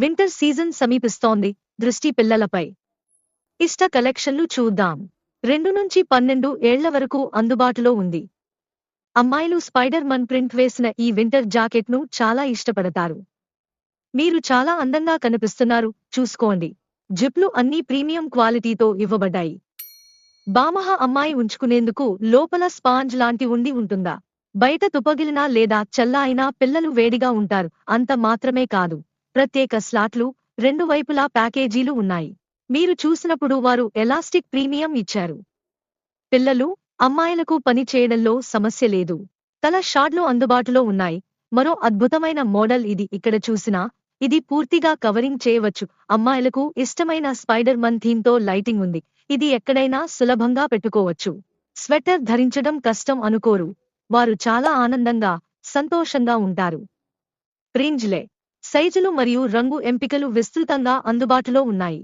Winter season సమీపిస్తోంది. దృష్టి పిల్లలపై. ఇష్ట కలెక్షన్లు చూద్దాం. 2 నుంచి 12 ఏళ్ల వరకు అందుబాటులో ఉంది. అమ్మాయిలు స్పైడర్ మన్ ప్రింట్ వేసిన ఈ వింటర్ జాకెట్ను చాలా ఇష్టపడతారు. మీరు చాలా అందంగా కనిపిస్తున్నారు, చూసుకోండి. జిప్లు అన్నీ ప్రీమియం క్వాలిటీతో ఇవ్వబడ్డాయి. బామహ అమ్మాయి ఉంచుకునేందుకు లోపల స్పాంజ్ లాంటి ఉంటుందా? బయట తుపగిలినా లేదా చల్ల అయినా పిల్లలు వేడిగా ఉంటారు. అంత మాత్రమే కాదు, ప్రత్యేక స్లాట్లు, రెండు వైపులా ప్యాకేజీలు ఉన్నాయి. మీరు చూసినప్పుడు వారు ఎలాస్టిక్ ప్రీమియం ఇచ్చారు. పిల్లలు, అమ్మాయిలకు పని చేయడంలో సమస్య లేదు. తల షాడ్లు అందుబాటులో ఉన్నాయి. మరో అద్భుతమైన మోడల్ ఇది. ఇక్కడ చూసినా ఇది పూర్తిగా కవరింగ్ చేయవచ్చు. అమ్మాయిలకు ఇష్టమైన స్పైడర్ మన్ థీమ్తో లైటింగ్ ఉంది. ఇది ఎక్కడైనా సులభంగా పెట్టుకోవచ్చు. స్వెటర్ ధరించడం కష్టం అనుకోరు. వారు చాలా ఆనందంగా, సంతోషంగా ఉంటారు. ప్రింజ్లే సైజులు మరియు రంగు ఎంపికలు విస్తృతంగా అందుబాటులో ఉన్నాయి.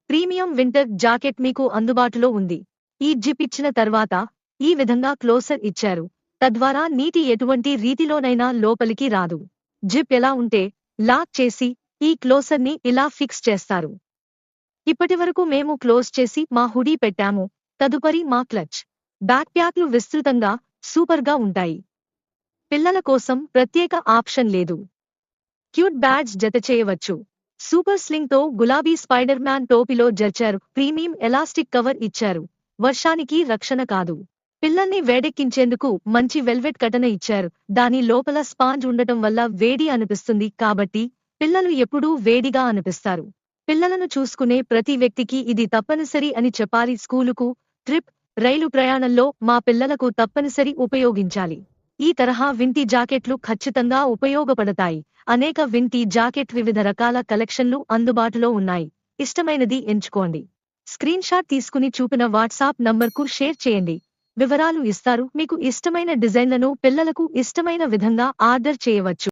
ప్రీమియం వింటర్ జాకెట్ మీకు అందుబాటులో ఉంది. ఈ జిప్ ఇచ్చిన తర్వాత ఈ విధంగా క్లోజర్ ఇచ్చారు. తద్వారా నీటి ఎటువంటి రీతిలోనైనా లోపలికి రాదు. జిప్ ఎలా ఉంటే లాక్ చేసి ఈ క్లోజర్ని ఇలా ఫిక్స్ చేస్తారు. ఇప్పటివరకు మేము క్లోజ్ చేసి మా హుడీ పెట్టాము. తదుపరి మా క్లచ్ బ్యాక్ ప్యాక్లు విస్తృతంగా, సూపర్గా ఉంటాయి. పిల్లల కోసం ప్రత్యేక ఆప్షన్ లేదు. క్యూట్ బ్యాడ్జ్ జత చేయవచ్చు. సూపర్ స్లింగ్ తో గులాబీ స్పైడర్ మ్యాన్ టోపీలో జర్చారు. ప్రీమియం ఎలాస్టిక్ కవర్ ఇచ్చారు. వర్షానికి రక్షణ కాదు. పిల్లల్ని వేడెక్కించేందుకు మంచి వెల్వెట్ కటన ఇచ్చారు. దాని లోపల స్పాంజ్ ఉండటం వల్ల వేడి అనిపిస్తుంది కాబట్టి పిల్లలు ఎప్పుడూ వేడిగా అనిపిస్తారు. పిల్లలను చూసుకునే ప్రతి వ్యక్తికి ఇది తప్పనిసరి అని చెప్పాలి. స్కూలుకు, ట్రిప్, రైలు ప్రయాణంలో మా పిల్లలకు తప్పనిసరి ఉపయోగించాలి. ఈ తరహా వింటీ జాకెట్లు ఖచ్చితంగా ఉపయోగపడతాయి. అనేక వింటీ జాకెట్ వివిధ రకాల కలెక్షన్లు అందుబాటులో ఉన్నాయి. ఇష్టమైనది ఎంచుకోండి. స్క్రీన్ షాట్ తీసుకుని చూపిన వాట్సాప్ నంబర్కు షేర్ చేయండి. వివరాలు ఇస్తారు. మీకు ఇష్టమైన డిజైన్లను పిల్లలకు ఇష్టమైన విధంగా ఆర్డర్ చేయవచ్చు.